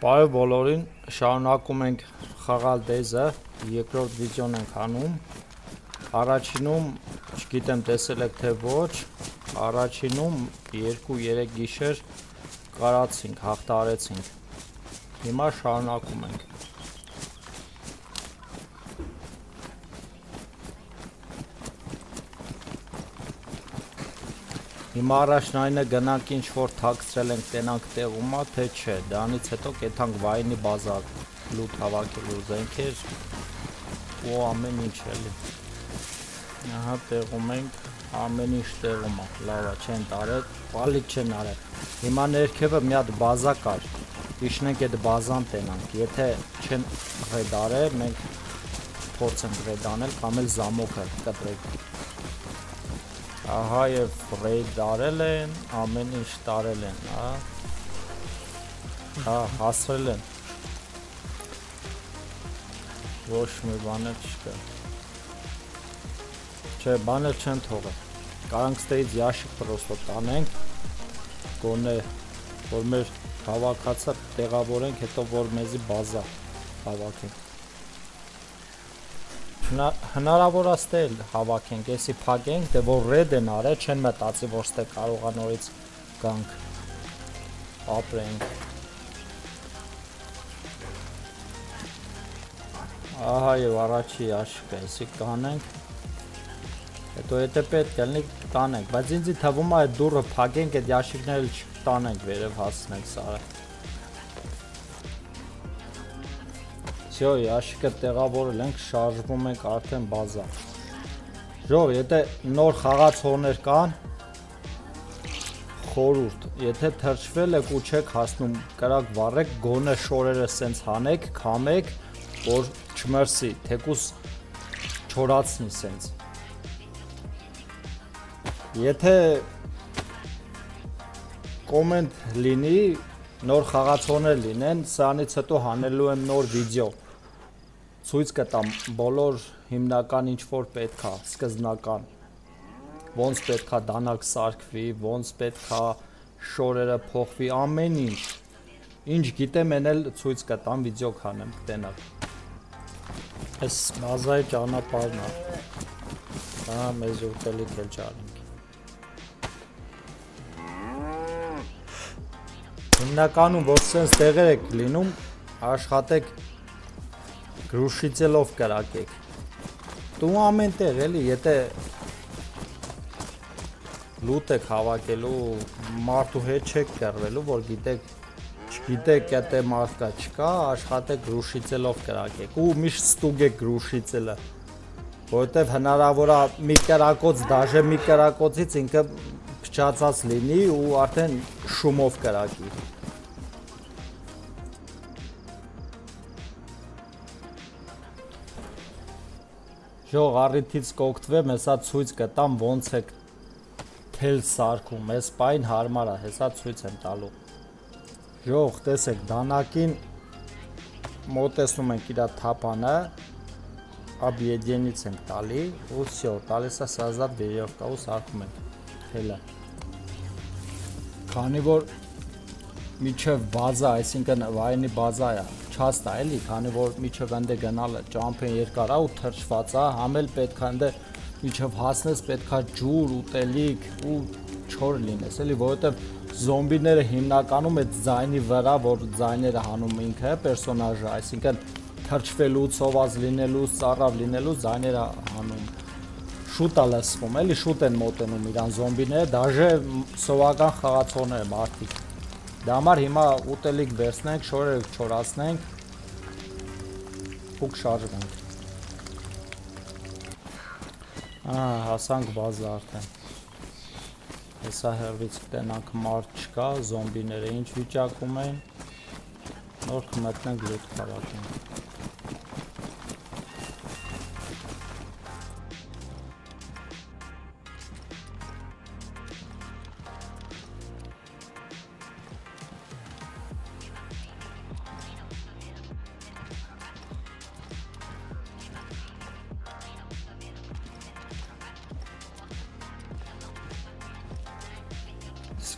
Բարև բոլորին, շարունակում ենք խաղալ դեզը, երկրորդ վիդեոն ենք անում, առաջինում, չգիտեմ տեսել եք թե ոչ, առաջինում 2-3 գիշեր կարացինք, հաղթարեցինք, հիմա շարունակում ենք։ Հիմա առաջնայինը գնանք ինչ-որ թաքցրել ենք տենանք տեղումա, թե չէ, դրանից հետո կեթանք վայնի բազար, լութ հավաքելու զենքեր ու ամեն ինչ էլի։ Ահա տեղում ենք, ամեն ինչ տեղում է, լավա չեն տարել, պալիք չեն արել։ Հիմա ներքևը մի հատ բազա կար, իշնենք այդ բազան տենանք, եթե չեն ռեդարել, մենք փորձենք ռեդանել, կամ էլ զամոքը կտրեք։ Ահա և ռեյդ արել են, ամեն ինչ տարել են, հասրել են, ոչ մի բան էլ չկա, չէ, բան էլ չեն թողել, կարանք ստեից յաշիկ պրոստո տանենք, գոնե, որ մեր հավաքածը տեղավորենք, հետո որ մեզի բազա հավաքենք, հնարավոր է ստե էլ հավաքենք, եսի փակենք, դե որ ռեդ են արել, չեն մտածի, որ ստե կարող է նորից գանք, ապրենք, ահա և առաջի յաշիկը, եսի կանենք, հետո եթե պետք ելնի տանենք, բայց ինձի թվում է այդ դուրը փակենք, այդ յաշիկները չտանենք, վերև հասնենք սարը։ Всё, յաշիկը տեղավորել ենք, շարժվում ենք արդեն բազա։ Ժող, եթե նոր խաղացողներ կան, խորհուրդ, եթե թրջվել եք ու չեք հասնում կրակ վառեք, գոնե շորերը սենց հանեք, քամեք, որ չմրսի, թեկուս չորացնի սենց։ Եթե կոմենտ լինի, նոր խաղացողներ լինեն, սրանից հետո հանելու եմ նոր վիդեո, ցույց կտամ բոլոր հիմնական ինչ-որ պետք է, սկզբնական, ոնց պետք է դանակ սարքվի, ոնց պետք է շորերը փոխվի, ամեն ինչ, ինչ գիտեմ են էլ ցույց կտամ, վիդեո կանեմ, կտենակ։ Այս բազայի ճանապարհն է, հա մեզ ուտելիք էլ ճարենք։ Հիմնականում, որ սենց տեղեր եք լինում, աշխատեք գրուշիցելով կրակեք, դու ամեն տեղ էլի, եթե լութ եք հավաքելու, մարդու հետ չեք կռվելու, որ չգիտեք եթե մարդ կա չկա, աշխատեք գրուշիցելով կրակեք ու միշտ ստուգեք գրուշիցելը, որովհետև հնարավոր է մի կրակոց, դաժե մի կրակոցից ինքը փչացած լինի ու արդեն շումով կրակի։ Ժող առիթից կօգտվեմ, հեսա ցույց կտամ ոնց եք թել սարքում, այս պայն հարմար է, հեսա ցույց եմ տալու։ Ժող, տեսեք, դանակին մոտեցնում ենք իրա թափանը, объединից ենք տալի, ու всё, տալիս է սազատ վերևկա ու սարքում ենք թելը։ Քանի որ միջև բազա, այսինքն վայնի բազա է, չաստ է էլի, քանի որ միջև ընդ գնալը ճամփեն երկար է ու թրջված է, համ էլ պետք է ընդ միջև հասնես, պետք է ջուր, ուտելիք ու չոր լինես, էլի, որովհետև զոմբիները հիմնականում այդ ձայնի վրա, որ ձայները հանում ինքը, պերսոնաժը, այսինքն թրջվելու, ցոված լինելու, ծառավ լինելու ձայները հանում։ Շուտ է լսվում, էլի շուտ են մոտենում իրան զոմբիները, դաժե սովական խաղացողները մարդիկ։ Դա համար հիմա ուտելիք վերցնենք, շորերը չորացնենք ու կշարժվենք։ Հասանք բազա արդեն։ Հեսա հեռվից կտենանք մարդ չկա, զոմբիները ինչ վիճակում են, նոր կմտնենք լութ քաղաքենք։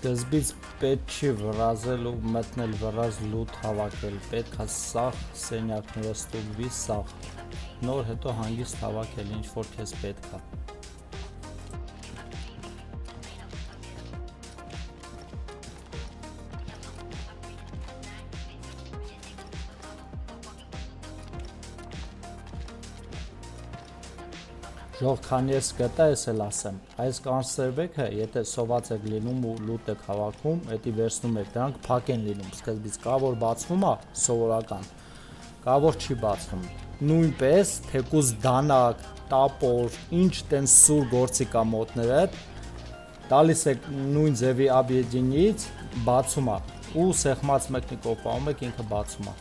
Սկզբից պետք չի վրազել ու մտնել վրազ լուտ հավաքել, պետք է սաղ սենյակները ստուգվի սաղ, նոր հետո հանգիստ հավաքել ինչ որ քեզ պետք է։ Ժող քանի ես գտա ես էլ ասեմ, այս կանսերվեքը եթե սոված եք լինում ու լուտ եք հավաքում, էդի վերցնում եք, դրանք փակ են լինում, սկզբից կա որ բացվում է սովորական, կա որ չի բացվում, նույնպես թեկուզ դանակ, տապոր, ինչ տենց սուր գործի կա մոտներդ, տալիս եք նույն ձևի աբյեդինից, բացում է, ու սեղմած մեկնի կոպանում եք ինքը բացում է։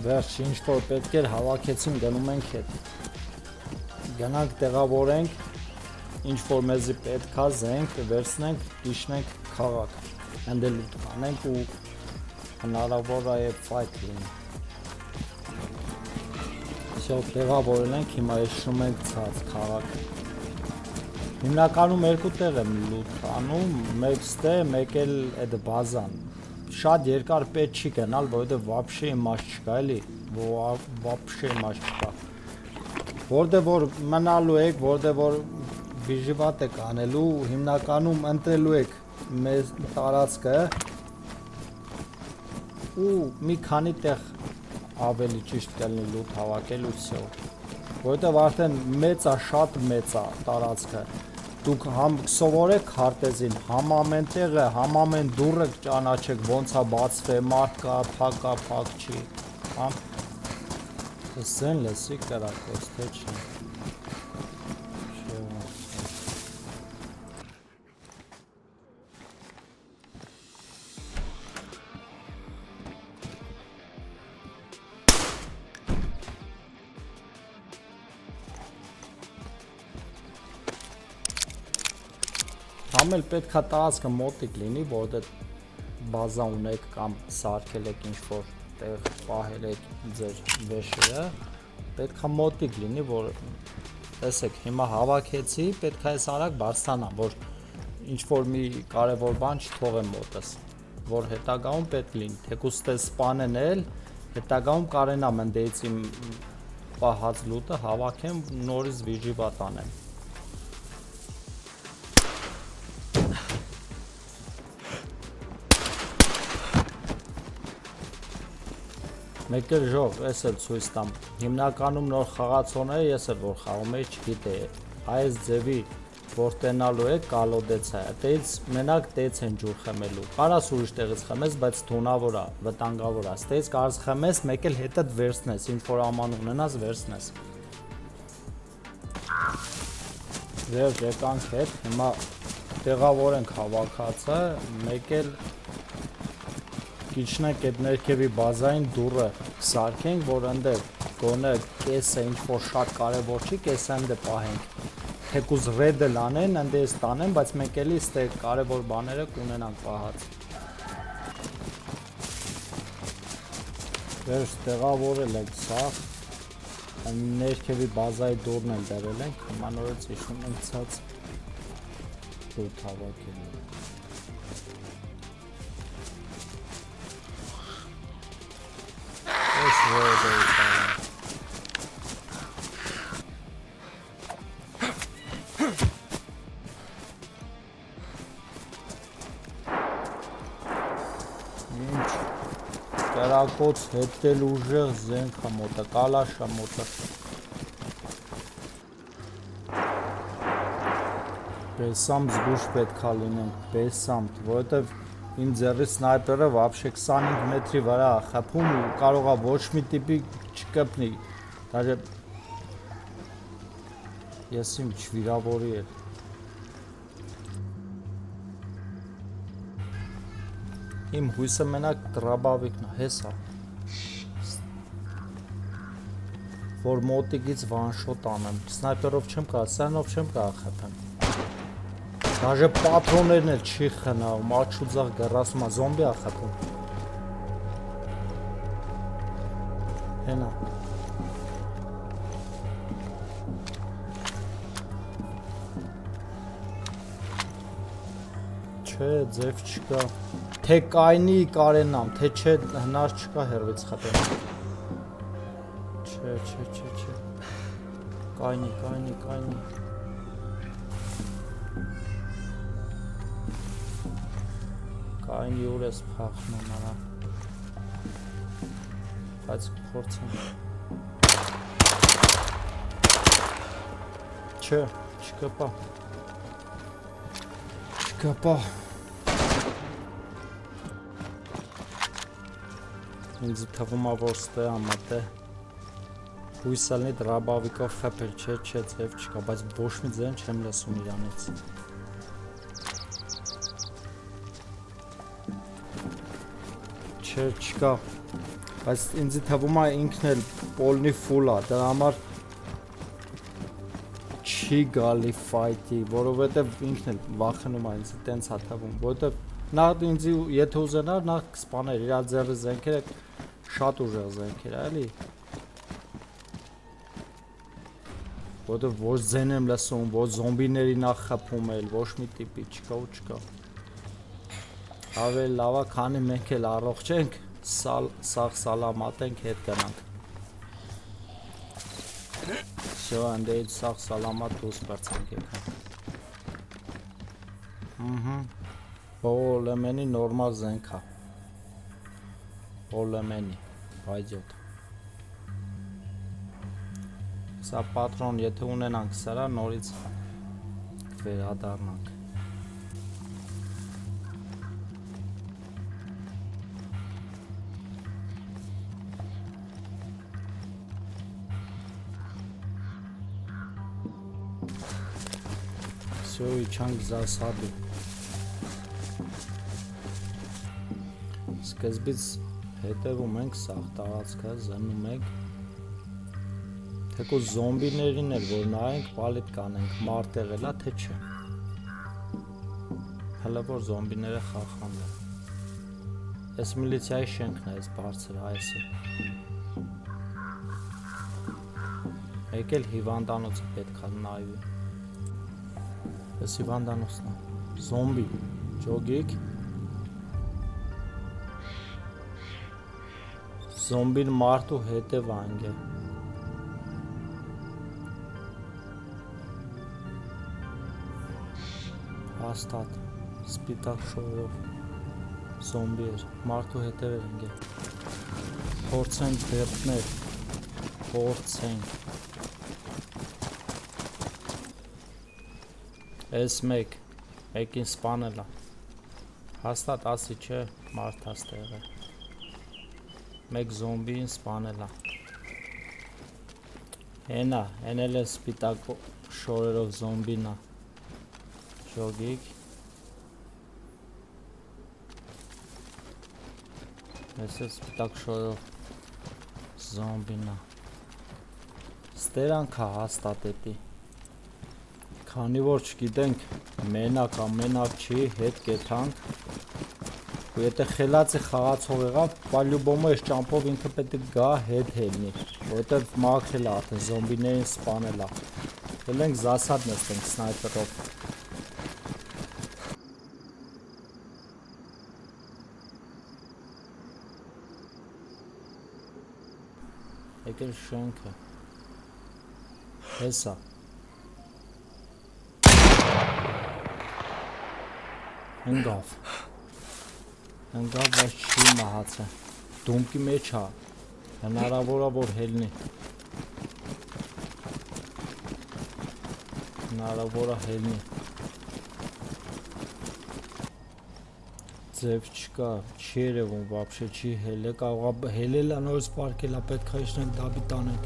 Վերջ ինչ որ պետք էր հավաքեցին գնում ենք հետ, գնանք տեղավորենք, ինչ որ մեզի պետք է զենք, վերցնենք, իշնենք քաղաք, հենց լուտ կանենք ու հնարավոր է ֆայթ լինի։ Всё, տեղավորել ենք, հիմա իշնում ենք ցած քաղաքը։ Հիմնականում երկու տեղ եմ լուտ անում, մեկ ստե, մեկ էլ այդ բազան։ Շատ երկար պետք չի գնալ, որովհետև вообще իմաստ չկա էլի, вообще իմաստ չկա։ Որտեղ որ մնալու եք, որտեղ որ վիժիվատ եք անելու, հիմնականում ընտրելու եք մեզ տարածքը ու մի քանի տեղ ավելի ճիշտ կլինի լուտ հավաքել ու всё։ Որովհետև արդեն մեծ է, շատ մեծ է տարածքը։ Դուք համ սովորեք քարտեզին, համ ամեն տեղը, համ ամեն դուռը ճանաչեք, ոնց է բացվել, մարդ կա, փակ չի, համ զեն լսի կրակոց, թե չի։ Համ էլ պետքա տարածքը մոտիկ լինի, որտեղ բազա ունեք կամ սարքել եք ինչ-որ տեղ պահել եք ձեր վեշերը, պետքա մոտիկ լինի, որ տեսեք, հիմա հավաքեցի, պետքա ես արագ բարձրանամ, որ ինչ-որ մի կարևոր բան չթողեմ մոտս, որ հետագայում պետք լինի, թեկուզ տես սպանեն էլ, հետագայում կարենամ ընդեից իմ պահած լուտը հավաքեմ, նորից վիժիվատ անեմ։ Մեկ էլ ժող, ես էլ ցույց տամ, հիմնականում նոր խաղացողները ես էլ որ խաղում էի չգիտեի, այս ձևի որ տենալու եք կալոդեց է, այդից մենակ տեց են ջուր խմելու, կարաս ուրիշ տեղից խմես, բայց թունավոր է, վտանգավոր է, այդից կարաս խմես, մեկ էլ հետդ վերցնես, ինչ որ աման ունենաս վերցնես։ Վերջ եկանք հետ, հիմա տեղավորենք հավաքածը, մեկ էլ իջնենք այդ ներքևի բազային դուռը սարքենք, որ ընդեղ գոնե կեսը ինչ-որ շատ կարևոր չի, կեսը ընդեղ պահենք, թեկուզ ռեդը լանեն, ընդեղ ես տանեմ, բայց մենք էլի ստեղ կարևոր բաները կունենանք պահած։ Վերջ տեղավորել ենք սա, ներքևի բազայի դուռն էլ դրել ենք, հիմա նորից իշում ենք ցած լուտ հավաքել։ Ինչ կրակոց հետել ուժեղ զենք է մոտը, կալաշ է մոտը։ Բեսամ զգուշ պետք է լինենք, բեսամ, որովհետև իմ ձեռի սնայպերը вообще 25 մետրի վրա է խփում ու կարող է ոչ մի տիպի չկպնի, դաժե ես իմ չվիրավորի էլ։ Իմ հույսը մենակ տրաբավիկն է, հեսա, որ մոտիկից վանշոտ անեմ, սնայպերով չեմ կարող, սրանով չեմ կարող խփեմ։ Դաժե պատրոններն էլ չի խնայում, աչուձախ գռասում է, զոմբի է խփում։ Հենա։ Չէ, ձև չկա։ Թե կայնի կարենամ, թե չէ հնար չկա հերվից խտեմ։ Չէ։ Կայնի։ Կայնի ուր ես փախնում արա։ Բայց փորձեմ։ Չէ, չկպա։ Ինձ թվում է, որ ստե ամատե։ Հույս ալնի դրաբավիկով խպել, չէ, ձև չկա, բայց ոչ մի ձեն չեմ լսում իրանից։ Չէ, չկա, բայց ինձ թվում է ինքն էլ պոլնի ֆուլ է, դրա համար չի գալի ֆայթի, որովհետև ինքն էլ վախենում է ինձ տենց է թվում, որովհետև նախ ինձ եթե ուզենար, նախ կսպաներ, իր ձեռը զենքերը շատ ուժեղ զենքեր է, էլի։ Որովհետև ոչ ձեն եմ լսում, ոչ զոմբիների նախ խփում էլ, ոչ մի տիպի չկա։ Ավելի լավ է, քանի մենք էլ առողջ ենք, սաղ սալամատ ենք, հետ գնանք։ Всё, անդեից սաղ սալամատ դուրս բարձանք եկանք։ Բոլեմենի նորմալ զենք է։ Բոլեմենի, պայջոտ։ Սա պատրոն, եթե ունենանք սրա, նորից վերադառնանք։ Всё, իջանք զասադու։ Սկզբից հետևում ենք սաղ տարածքը, զննում ենք։ Թեկուզ զոմբիներին էլ որ նայենք, պալիտ կանենք, մարդ եղելա, թե չէ։ Հələ որ զոմբիները խախանդ են։ Ես միլիցիայի շենքն է, ես բարձր այսը։ Մեկ էլ հիվանդանոցը պետք է նայվի։ Ես հիվանդանոցն է։ Զոմբի, ջոգիկ։ Զոմբին մարդու հետև անգ է։ Հաստատ, սպիտակ շորով զոմբի էր, մարդու հետև էր ընգ է։ Փորձենք դեպներ, փորձենք։ Ես մեկին սպանել է։ Հաստատ ասի չէ, մարդ հաստեղ է։ Մեկ զոմբիին սպանել է։ Հենա, հեն էլ է սպիտակ շորերով զոմբին է։ Ջոգիկ։ Ես էլ սպիտակ շորերով զոմբին է։ Ստերանք է հաստատ էտի։ Քանի որ չգիտենք մենակ չի, հետ կեթանք։ Ու եթե խելացի խաղացող եղավ, պալյուբոմը այս ճամպով ինքը պետք է գա հետ հելնի, որովհետև մաքրել է արդեն զոմբիներին սպանել է։ Ելենք զասադ նստենք սնայպերով։ Եկել շենքը։ Հեսա։ Ընգավ, բայց չի մահացը, դումկի մեջ է, հնարավոր է, որ հելնի, ձև չկա, չի երևում, վապշե չի հել է, կարող է հելել է նորից պարկել է, պետք է իշնենք դաբի տանենք,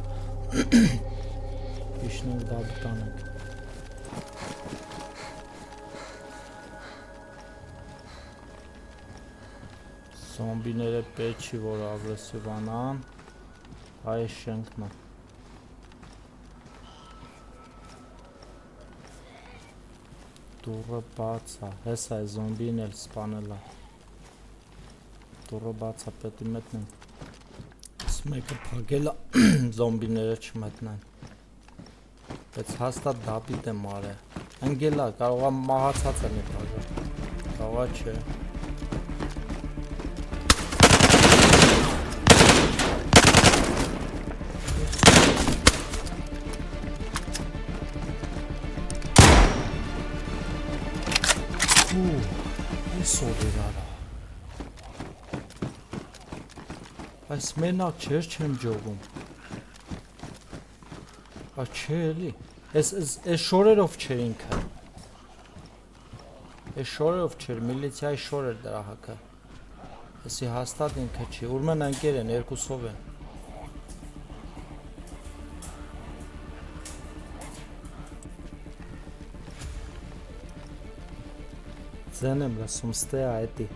Զոմբիները պետք չի, որ ագրեսիվանան, այս շենքն է։ Դուրը բաց է, հեսա է զոմբին էլ սպանել է։ Դուրը բաց է, պետք է մտնենք։ Մեկը փակել է զոմբիները չմտնեն։ Բայց հաստատ դապիտ է մարը։ Ընկել է, կարող է մահացած լինի բաժը։ Կարող է չէ։ Այս ով արա։ Այս մենակ չէր չեմ ջողում։ Չէ էլի, այս շորերով չէր ինքը, այս շորերով չէր, միլիցիայի շոր էր դրա հակը, այսի հաստատ ինքը չի, ուրմեն ընկեր են, երկուսով են, ձեն եմ լսում, ստե է այդի,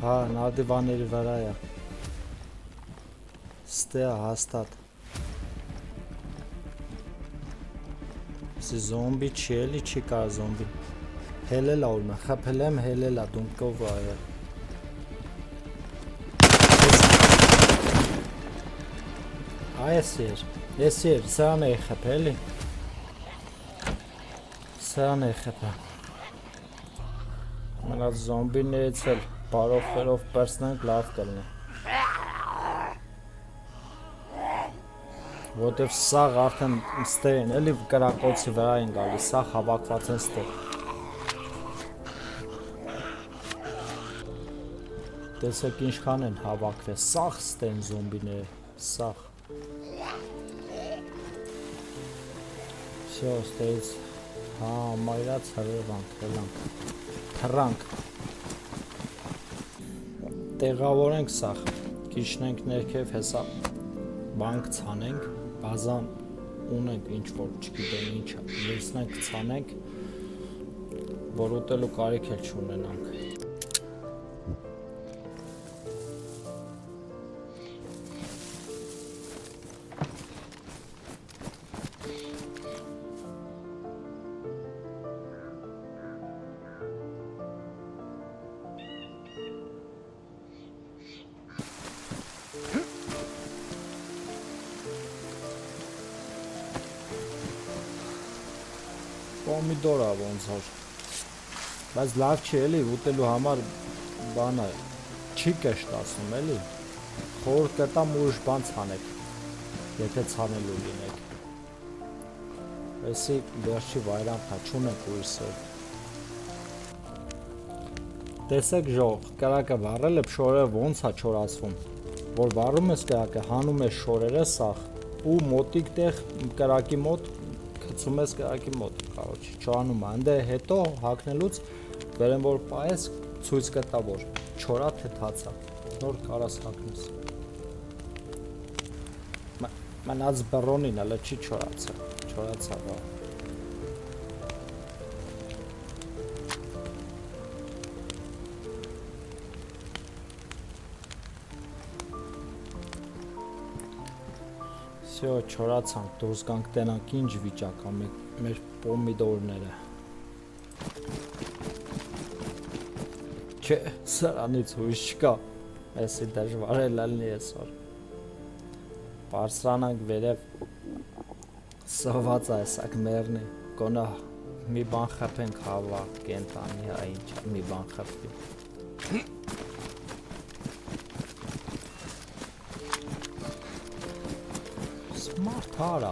հա, նարդիվաների վրա է, ստե է հաստատ, Զոմբի չի էլի չի կար զոմբին հելել ա ուրմը, խպել եմ հելել ա դունկով այր ես էր, սրան էի խպել էլի սրան էի խպել մնաց զոմբիներից էլ բարով պրսնենք լավ կլնի Որտև սաղ արդեն ստեր են, էլի կրակոցի վրա են գալիս, սաղ հավակված են ստեր Տեսեք ինչքան են հավակվել, սաղ ստեր են զոմբիները, սաղ Всё, ստերից, հա, մայրած հրվանք, թրանք Տեղավորենք սաղ, կիշնենք ներքև հեսա բանք ցանենք, բազան ունենք ինչ-որ չգիտեմ ինչա, լեսնենք ցանենք, որ ուտելու կարիք էլ չունենանք Պոմիդոր է ոնց որ, բայց լավ չի էլի, ուտելու համար բան է, չի կշտացնում էլի, խորհուրդ կտամ ուրիշ բան ցանեք, եթե ցանելու լինեք, այսի վերջի վայրանքն է, չունենք ուրիշ սոր, տեսեք ժող, կրակը վառել է, շորերը ոնց է չորացվում, որ վառում ես կրակը, հանում ես շորերը սաղ, ու մոտիկ տեղ կրակի մոտ, Գցում ես կրակի մոտ, չորանում է, ընդ հետո հագնելուց վերեմ որ պայես ցույց կտա որ չորա թե թացա, նոր կարաս հագնես Մնաց բռոնին հələ չի չորացա բա Всё, չորացանք, դուրս գանք տենանք ինչ վիճակ ա մեր պոմիդորները Չէ, սրանից հույս չկա, այսի դժվար է լալնի այսօր Պարսրանանք վերև սոված այսակ մերնի, կոնա մի բան խպենք հավա, կենտանի հա ինչ, մի բան խպի Մարդ արա,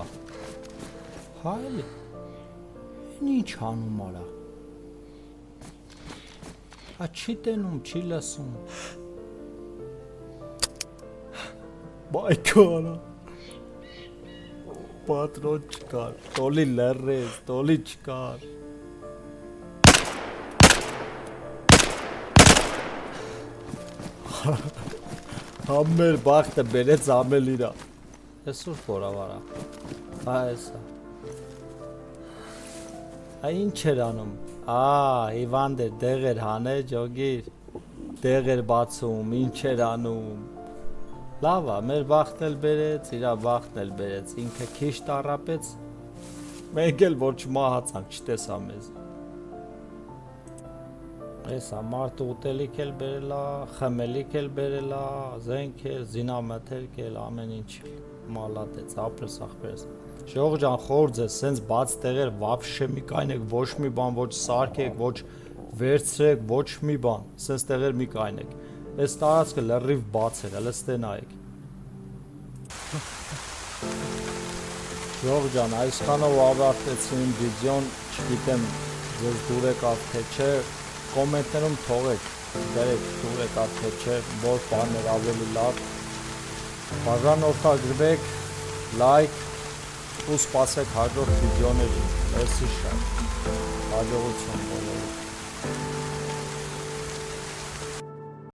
հա էլի, են ինչ հանում արա, հա չի տենում, չի լսում, բայկո արա, պատրոն չկար, տոլի լերրես, տոլի չկար, համեր բաղթը բերեց ամել իրա, Այսուր խորավարա, հա էսա Հա ինչ էր անում, հիվանդ էր, դեղ էր հաներ, ջոգիր, դեղ էր բացում, ինչ էր անում Լավ է, մեր բաղթն էլ բերեց, իրա բաղթն էլ բերեց, ինքը քիչ տառապեց, մենք էլ որ չմահացանք, չտեսա մեզ Էսա մարդը ուտելիք էլ բերել է, խմելիք էլ բերել է, զենք էլ, զինամթերք էլ, ամեն ինչ մալատեց, ապրես ախպերս։ Ժողովուրդ ջան, խորհուրդ ձեզ, սենց բաց տեղեր вообще մի կայնեք, ոչ մի բան, ոչ սարքեք, ոչ վերցրեք, ոչ մի բան, սենց տեղեր մի կայնեք։ Այս տարածքը լրիվ բաց է, հələ ստե նայեք։ Ժողովուրդ ջան, այսքանով ավարտեցին վիդեոն, չգիտեմ, ձեզ դուր եկավ թե չէ, կոմենտներում թողեք, դերեք դուր եկավ թե չէ, որ բաներ ավելի լավ, բաժանորդագրվեք, լայք ու սպասեք հաջորդ վիդեոներին, մերսի շատ, հաջողություն բոլորին։